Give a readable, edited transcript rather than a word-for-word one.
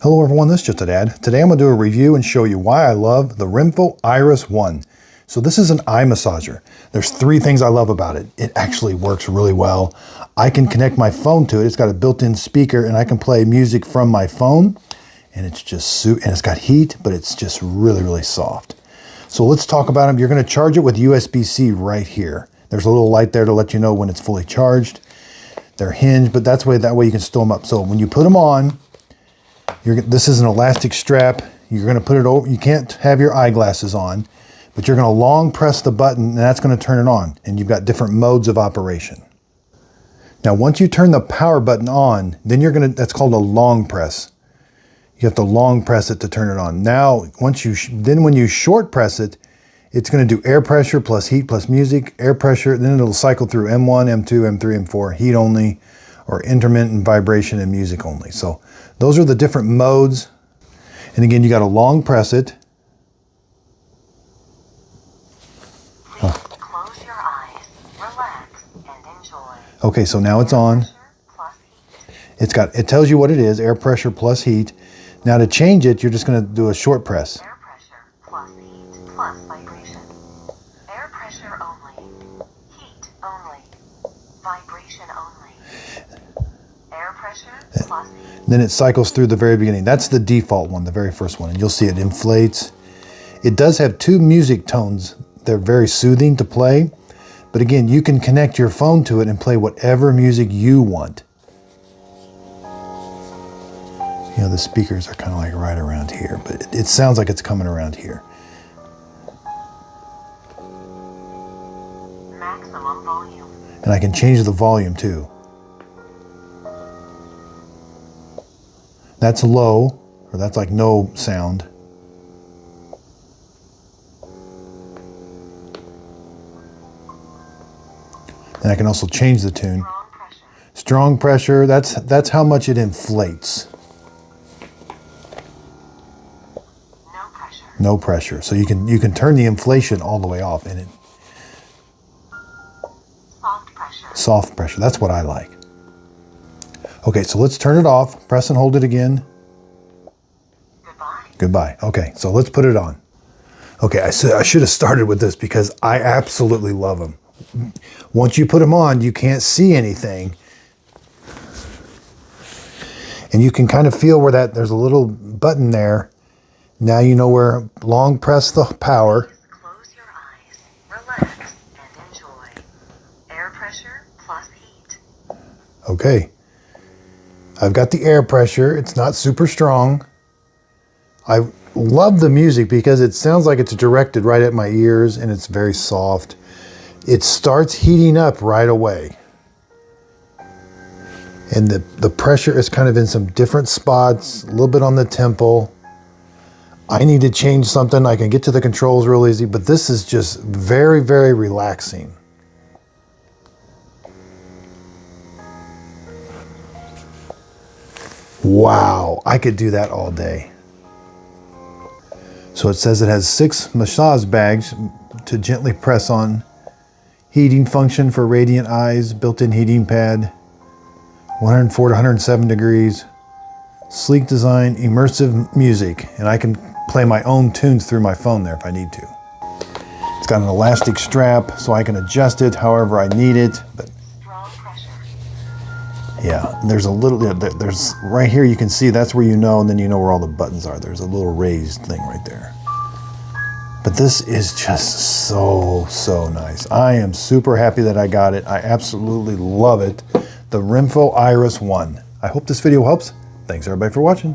Hello everyone, this is just a dad. Today I'm going to do a review and show you why I love the RENPHO Eyeris 1. So this is an eye massager. There's 3 things I love about it. It actually works really well. I can connect my phone to it. It's got a built-in speaker and I can play music from my phone. And it's just and it's got heat, but it's just really, really soft. So let's talk about them. You're going to charge it with USB-C right here. There's a little light there to let you know when it's fully charged. They're hinged, but that way you can stow them up. So when you put them on, this is an elastic strap. You're going to put it over. You can't have your eyeglasses on, but you're going to long press the button and that's going to turn it on. And you've got different modes of operation. Now, once you turn the power button on, then that's called a long press. You have to long press it to turn it on. Now, when you short press it, it's going to do air pressure plus heat plus music, air pressure, then it'll cycle through M1, M2, M3, M4, heat only, or intermittent vibration and music only. So those are the different modes. And again, you got to long press it. Close your eyes, relax, and enjoy. Okay, so now it's on. It tells you what it is, air pressure plus heat. Now to change it, you're just going to do a short press. Air pressure plus heat plus vibration. Air pressure only. Heat only. Vibration only. Air pressure plus heat. Then it cycles through the very beginning. That's the default one, the very first one. And you'll see it inflates. It does have 2 music tones. They're very soothing to play. But again, you can connect your phone to it and play whatever music you want. You know, the speakers are kind of like right around here, but it sounds like it's coming around here. Maximum volume. And I can change the volume too. That's low, or that's like no sound. And I can also change the tune. Strong pressure. Strong pressure, that's how much it inflates. No pressure. No pressure. So you can turn the inflation all the way off in it. Soft pressure. Soft pressure, that's what I like. Okay, so let's turn it off. Press and hold it again. Goodbye. Goodbye. Okay, so let's put it on. Okay, I should have started with this because I absolutely love them. Once you put them on, you can't see anything. And you can kind of feel where there's a little button there. Now you know where long press the power. Close your eyes, relax, and enjoy. Air pressure plus heat. Okay. I've got the air pressure. It's not super strong. I love the music because it sounds like it's directed right at my ears and it's very soft. It starts heating up right away. And the pressure is kind of in some different spots, a little bit on the temple. I need to change something. I can get to the controls real easy, but this is just very, very relaxing. Wow, I could do that all day. So it says it has 6 massage bags to gently press on. Heating function for radiant eyes, built-in heating pad, 104 to 107 degrees. Sleek design, immersive music, and I can play my own tunes through my phone there if I need to. It's got an elastic strap so I can adjust it however I need it. But Strong pressure. yeah, there's a little, there's right here you can see that's where you know, and then you know where all the buttons are. There's a little raised thing right there. But this is just so, so nice. I am super happy that I got it. I absolutely love it. The RENPHO Eyeris 1. I hope this video helps. Thanks everybody for watching.